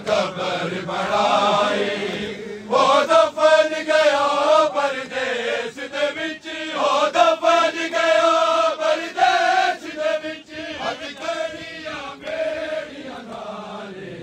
cover बढ़ाई वो दफन गया परदेस दे विच ओ दफन गया परदेस दे विच अज कड़ियां बेड़ियां नाले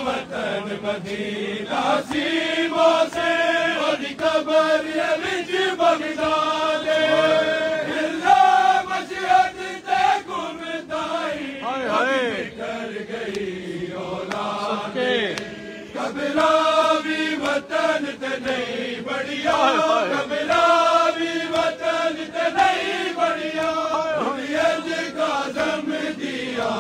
वतन मदीना सी मोसे ओदी कबर विच बगदादे हिला मशहद ते घुमदाई कर गई औलाद कबरा भी वतन ते नहीं बढ़िया कबरा भी वतन ते नहीं बढ़िया हुर्रियत काज़म दिया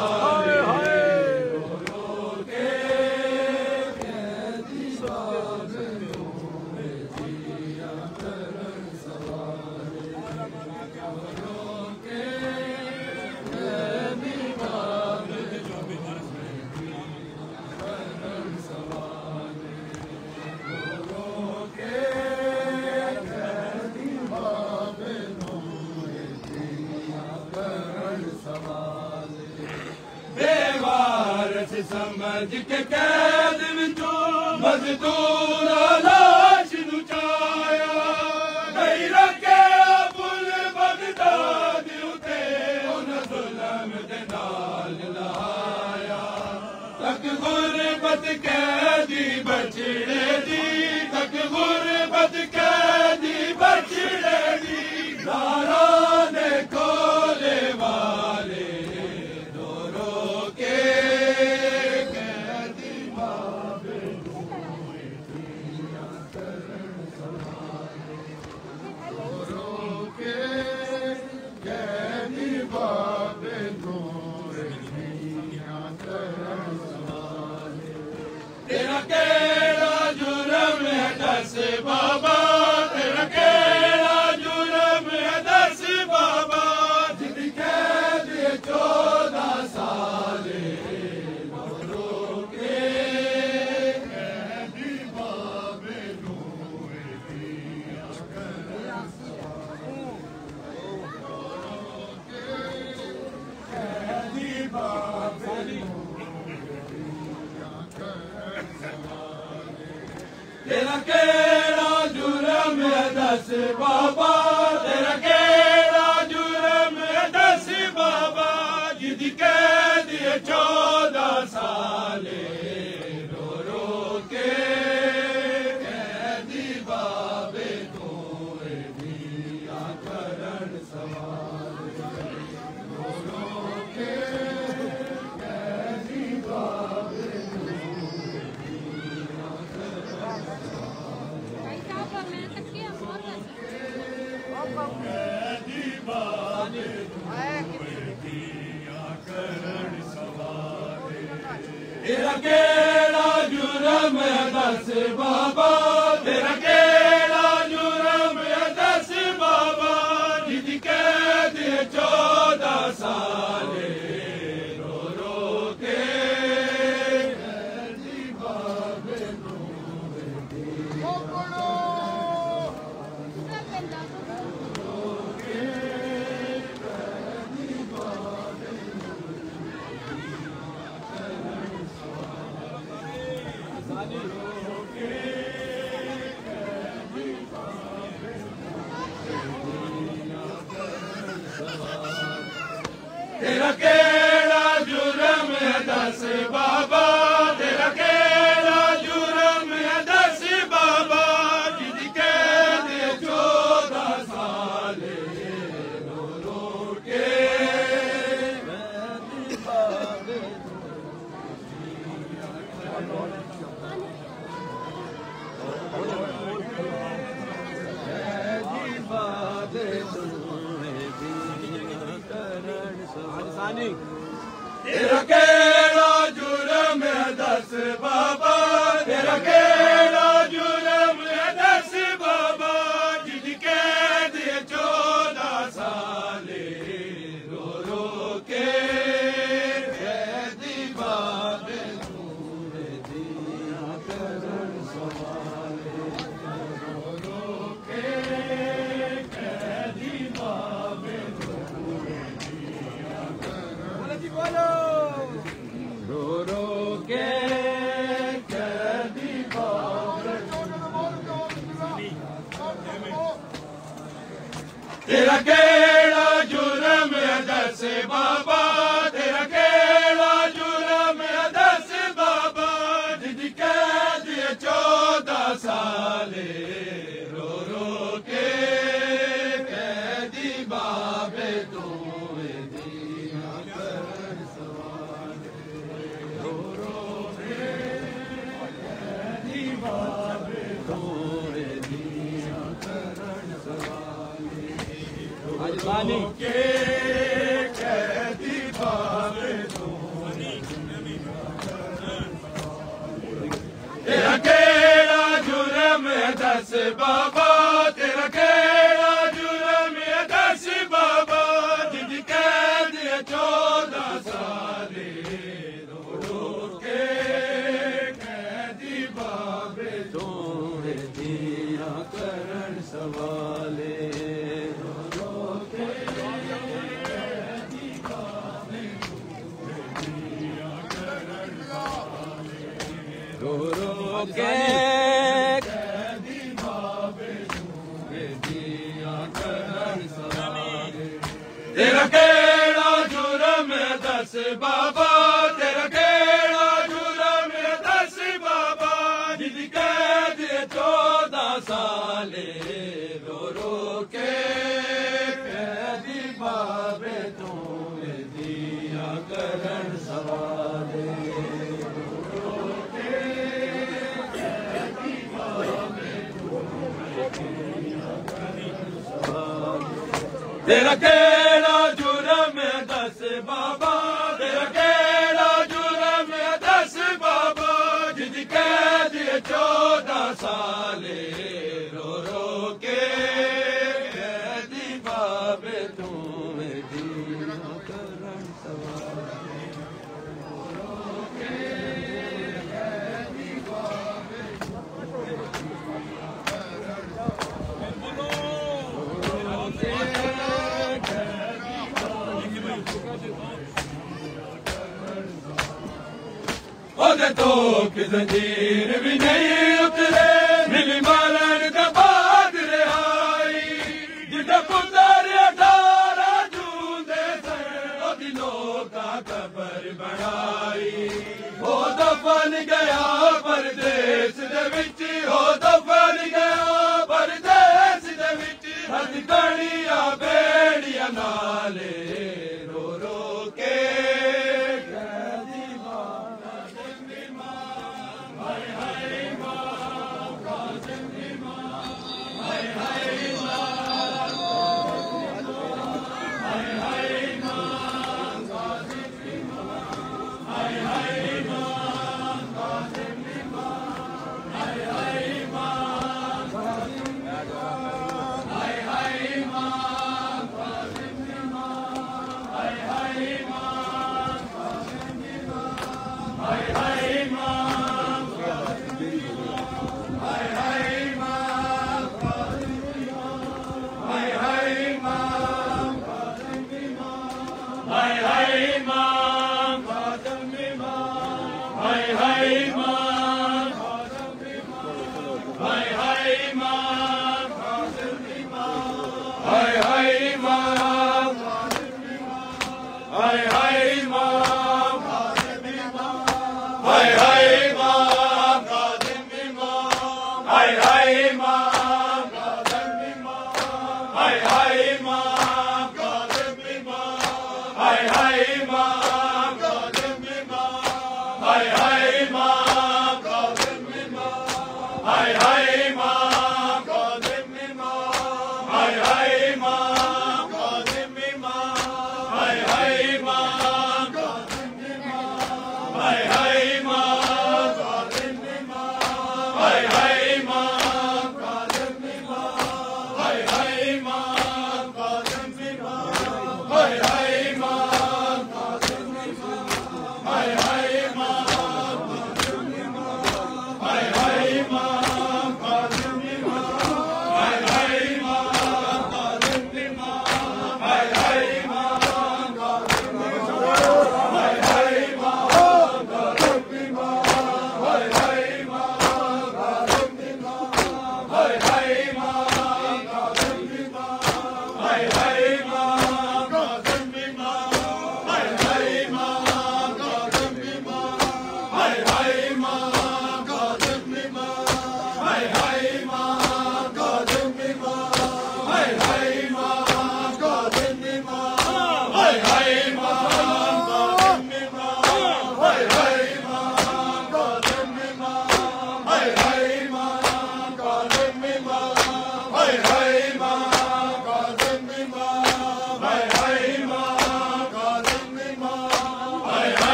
समझ के कैद विचों मजदूर लाश नुचाया नहीं रखे बुल बगदाद उते उन जुल्म दे नाल लाया तक गुरबत कैदी बचड़े दी तक गुरबत कैदी बचड़े दी दारा ने खोले वाले तेरा केड़ा जुर्म है दस बाबा तेरा केड़ा जुर्म है दस बाबा जिद कैद 14 साल रो रो के कैदी बाबे नूर दिया कैदी बाबे तेरा केड़ा जुर्म है दस बाबा तेरा केड़ा जुर्म है दस बाबा जिद कैद 14 साल रो रो के कैदी बाबे तोर दिया करन सवाल रो रो के कैदी बाबे तेरा केड़ा जुर्म है दस बाबा तेरा केड़ा जुर्म है दस बाबा जिद कैद 14 साल रो रो के कैदी बाबे नूर दिया तेरा केड़ा जुर्म है दस बाबा तेरा केड़ा जुर्म है दस बाबा जिद कैद 14 साल रो रो के कैदी बाबे तेरा केड़ा जुर्म है दस बाबा तेरा केड़ा जुर्म है दस बाबा जिद कैद 14 साल रो रो तेरा केड़ा जुर्म दस बाबा, तेरा केड़ा जुर्म दस बाबा, जिदी कैद 14 साले रो रो के कैदी बाबे तू दिया कर सवाल रो रो के कैदी बाबे तू दिया कर सवाल रो के कैदी बाबे तू तेरा केड़ा जुर्म दस बाबा, तेरा केड़ा जुर्म दस बाबा, जिदी कैद 14 साले रो रो के कैदी बाबे तू दिया करन सवाले रो रो के कैदी बाबे तू दिया करन सवाले रो रो के कैदी बाबे तू दिया करन सवाले तेरा केड़ा जुर्म दस बाबा, तेरा केड़ा जुर्म दस बाबा, जिदी कैद 14 साले रो रो के कैदी बाबे तू दिया करन सवाले तेरा केड़ा जुर्म दस बाबा, तेरा केड़ा जुर्म दस बाबा, जिदी कैद 14 साले रो रो के कैदी बाबे तू दिया करन सवाले रो रो के कैदी बाबे तू ओदे तो कि जंजीर भी नहीं उतरे, मिली मालन का बाद रिहाई, जिदा पुत्र 18 जून दे सन ओदी लोका कबर बनाई, हो दफन गया परदेस दे विच, हो दफन गया परदेस दे विच, हथकड़ियां बेड़ियां नाले रो रो के कैदी बाबा हाय हाय मां कासिम इमाम हाय हाय मां हाय हाय मां कासिम इमाम हाय हाय मां कासिम इमाम हाय हाय मां कासिम इमाम हाय हाय मां कासिम इमाम हाय हाय मां कासिम इमाम हाय हाय मां हाय हाय मां कासिम इमाम हाय हाय मां कासिम इमाम हाय हाय मां कासिम इमाम हाय हाय मां कासिम इमाम हाय हाय मां कासिम इमाम हाय हाय मां कासिम इमाम हाय हाय मां कासिम इमाम हाय हाय मां कासिम इमाम हाय हाय मां कासिम इमाम हाय हाय मां कासिम इमाम हाय हाय मां कासिम इमाम हाय हाय मां कासिम इमाम हाय हाय मां कासिम इमाम हाय हाय मां कासिम इमाम हाय हाय मां कासिम इमाम हाय हाय मां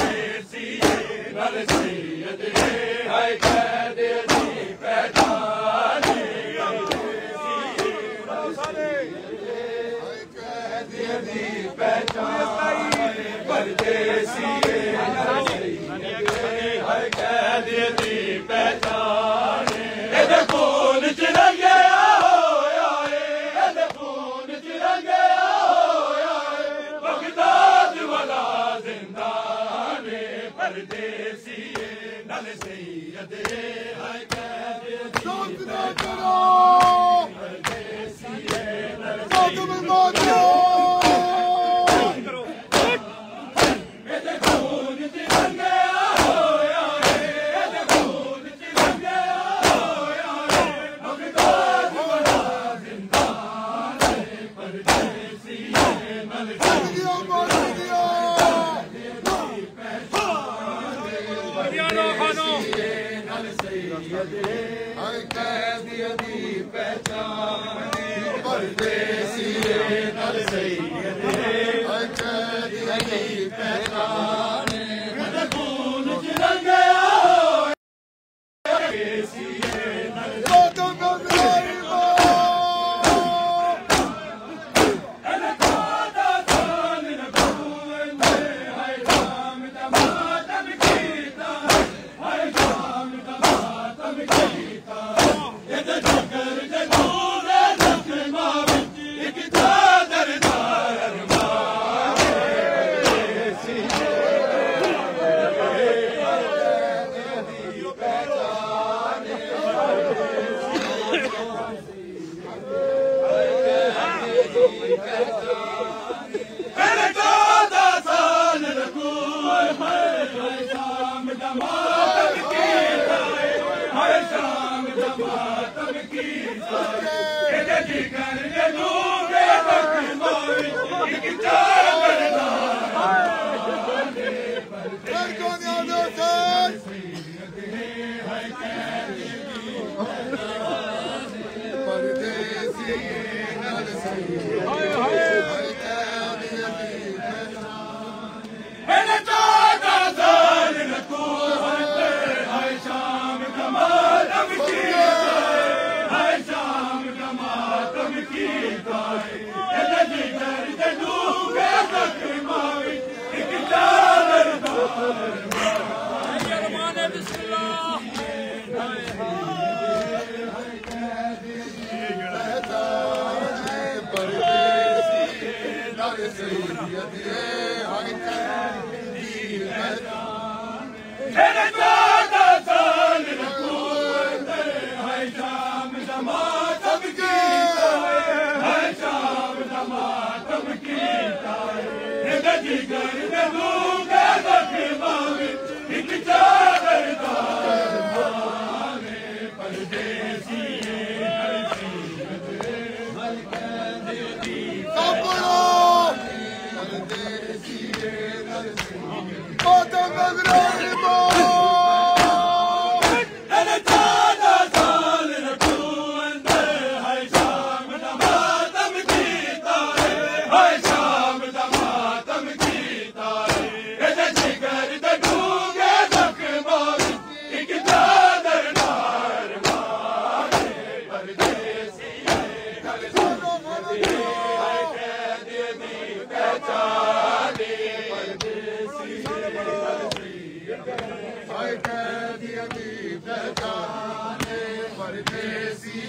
परदेसी नल सैयद है कैद दी पहचान परदेसी कैद दी पहचान खून च रंगया होया खून च रंगया होया बगदाद वाला जिंदान परदेसी नल सैयद कैद परदेसी नल परदेसी नल सैयद कैद दी पहचान खून च रंगया परदेसी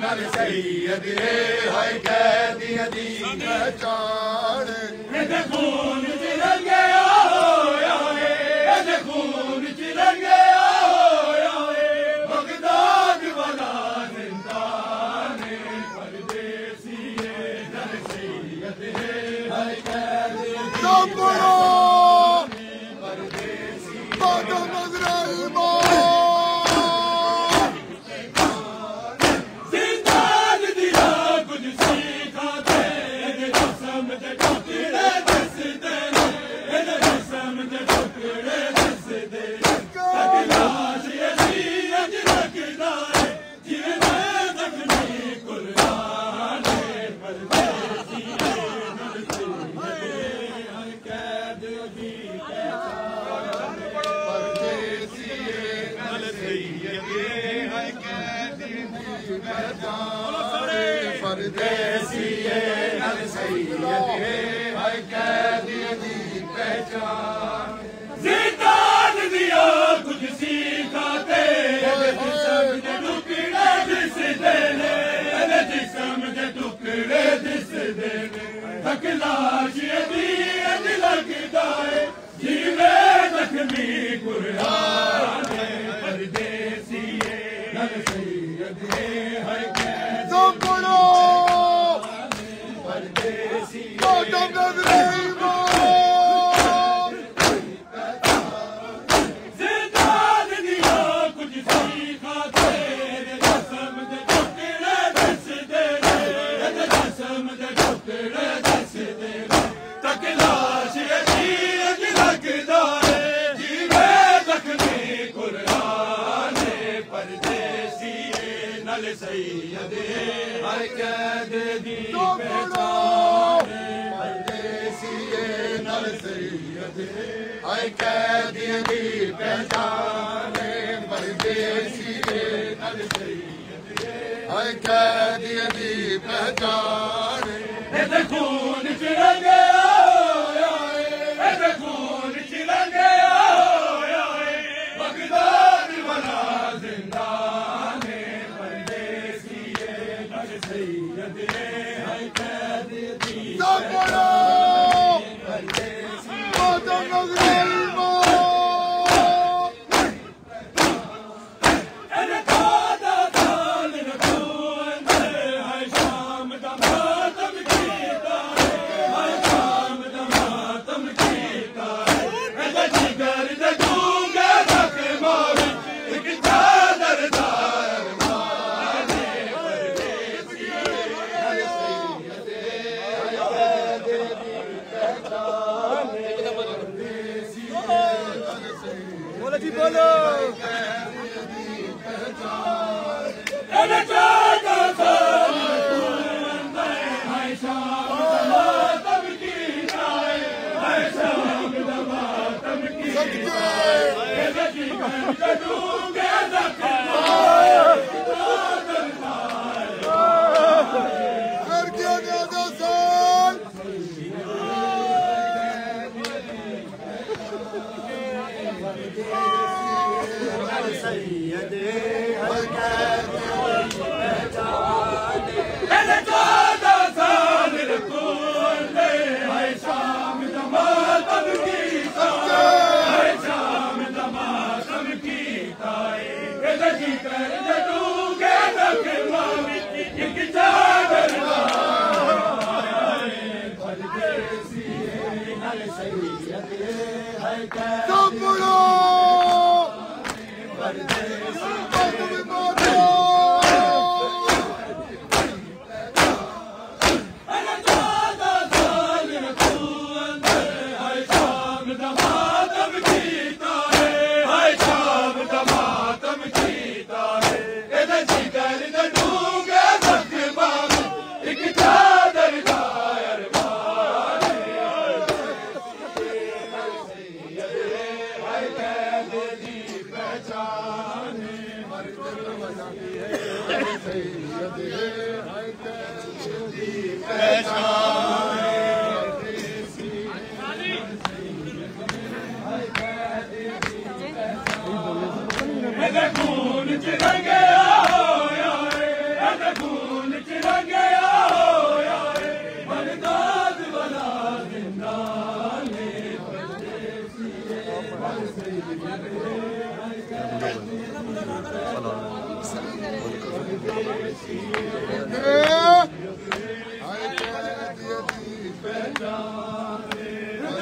नल सैयद है कैद दी पहचान खून च रंगया होया खून च रंगया होया बगदाद वाला जिंदान परदेसी नल सैयद है कैद परदेसी This पहचान परदेसी नल सैयद है कैदियों की पहचान जिंदान दिया कुछ सीखाते जिस्म के टुकड़े दिस देने जिस्म के टुकड़े दिस देने तकलाश दी लगता है जीवे जख्मी कुरान परदेसी नल सैयद है तो बोलो परदेसी जिंदान दिया कुछ सीखा तेरे जिस्म के टुकड़े दस दे जिस्म के टुकड़े दस दे तकलाश लगता है जीवे जख्मी कुरान परदेसी नल सैयद हर कैद दी पहचान परदेसी नल सैयद हर कैद दी पहचान परदेसी नल सैयद हर कैद दी पहचान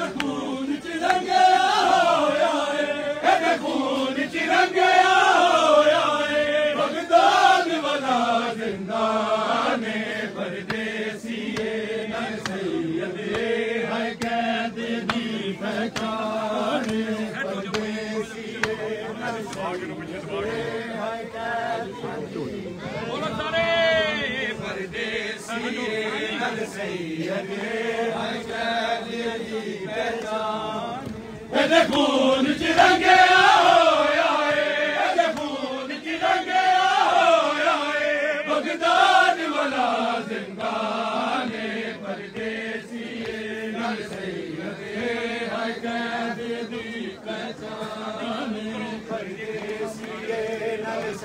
खून चिरंगे खून चिरंगे बगदाद वाला जिंदान परदेसी नल सैयद है कैद दी परदेसी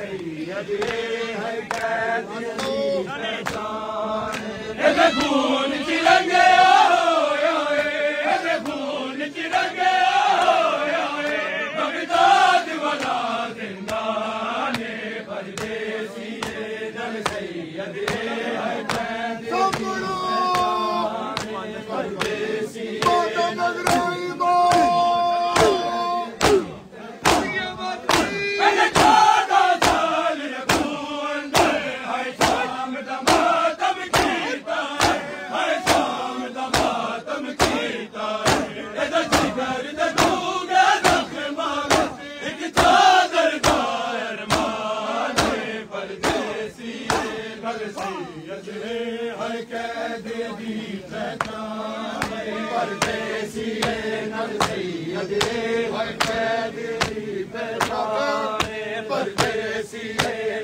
सैयद है कैदी पहचान खून चिरंगे खून चिरंगे बगदाद वाला जिंदान परदेसी जल सैयद है कैदी परदेसी परदेसी नल सैयद है कैदी पहचान परदेसी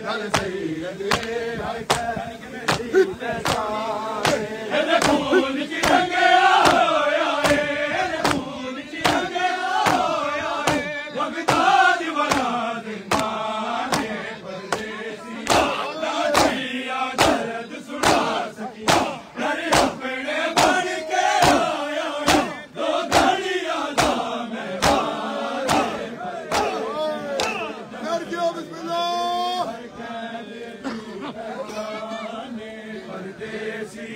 नल सैयद है कैदी पहचान खून चिरंगे खून चिरंगे बगदाद वाला जिंदान परदेसी दादिया दर्द सुना सकिया घर अपने बन के आया दो घड़ियां दा मेहमान परदेसी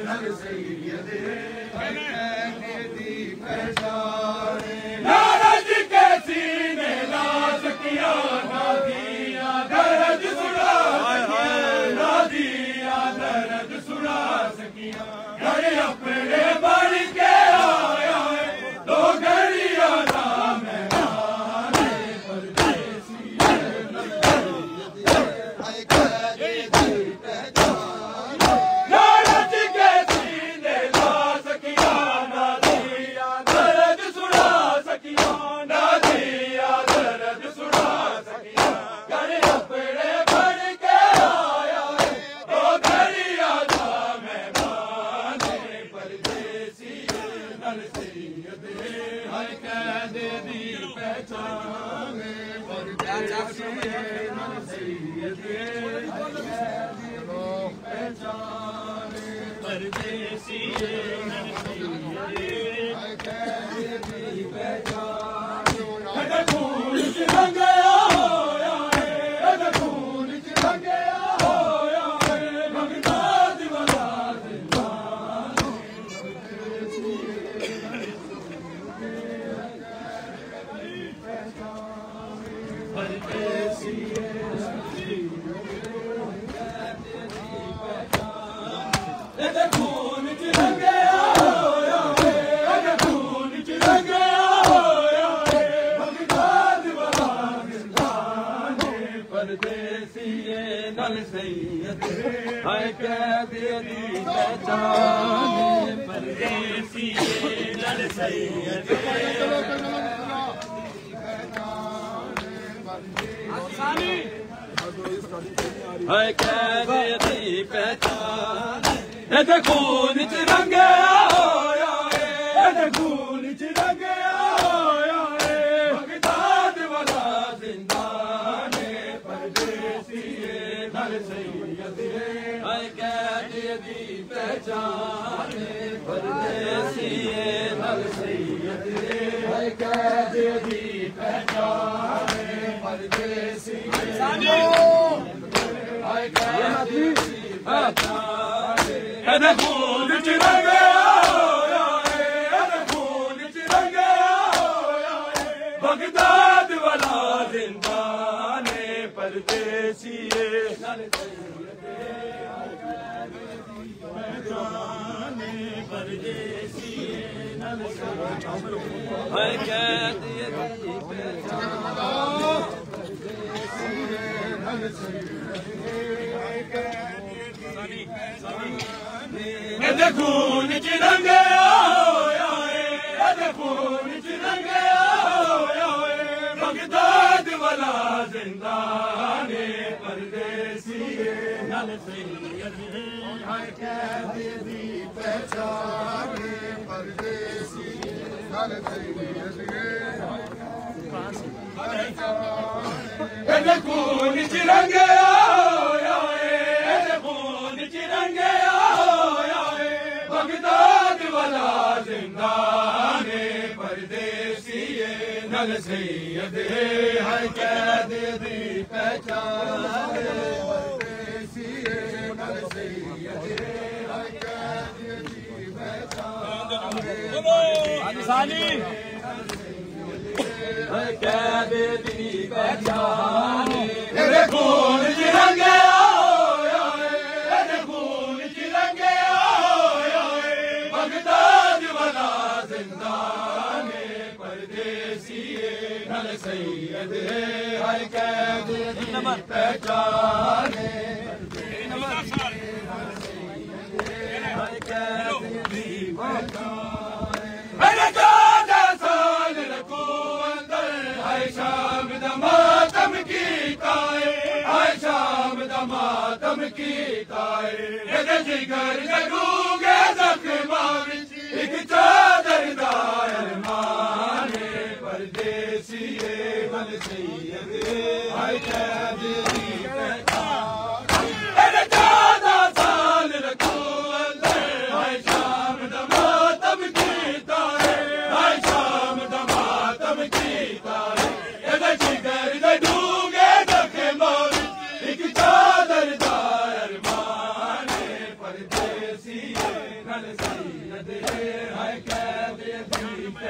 नल सैयद है कैदी पहचान नाराज के सीने ला सकिया ना दिया दर्द सुना ना दिया दर्द सुना सकिया घर अपने बन के आया दो घड़ियां दा मेहमान परदेसी नल सैयद है कैदी पहचान नाराज के सीने ला सकिया ना दिया दर्द सुना सकिया ना दिया दर्द सुना सकिया घर अपने बन के आया दो घड़ियां दा मेहमान परदेसी नल सैयद है कैदी पहचान परदेसी नल सैयद है कैदी पहचान परदेसी नल सैयद है कैदी पहचान खून चिरंगे खून चिरंगे बगदाद वाला जिंदान परदेसी खून चिरंगे खून चिरंगे बगदाद वाला जिंदान परदेसी नल सैयद है कैदी पहचान परदेसी नल सैयद है कैदी पहचान खून चिरंगे खून चिरंगे बगदाद वाला जिंदान परदेसी नल सैयद है कैदी पहचान परदेसी नल सैयद है कैदी पहचान परदेसी खून चिरंगे खून चिरंगे बगदाद वाला जिंदान परदेसी नल सैयद पहचान परदेसी नल सैयद है कैदी पहचान खून चिरंगे खून चिरंगे बगदाद वाला जिंदान परदेसी नल सैयद है कैदी पहचान परदेसी नल सैयद खून च रंगया होया है खून च रंगया होया है बगदाद वाला जिंदान परदेसी नल सैयद है कैद दी पहचान परदेसी नल सैयद है कैद दी पहचान कैद दी पहचान तेरे खून च रंगया होया तेरे खून च रंगया होया बगदाद वाला जिंदान परदेसी नल सैयद है कैद दी पहचान मैंने 14 साल रखो अंदर हाय शाम दा मातम कीता हाय शाम दा मातम कीता एदे जिगर जगूगे जख्मां विच इक चादर दा अरमान परदेसी नल सैयद हाय कैद दी पहचान मैंने 14 साल रखो अंदर हाय शाम दा मातम कीता हाय शाम दा मातम कीता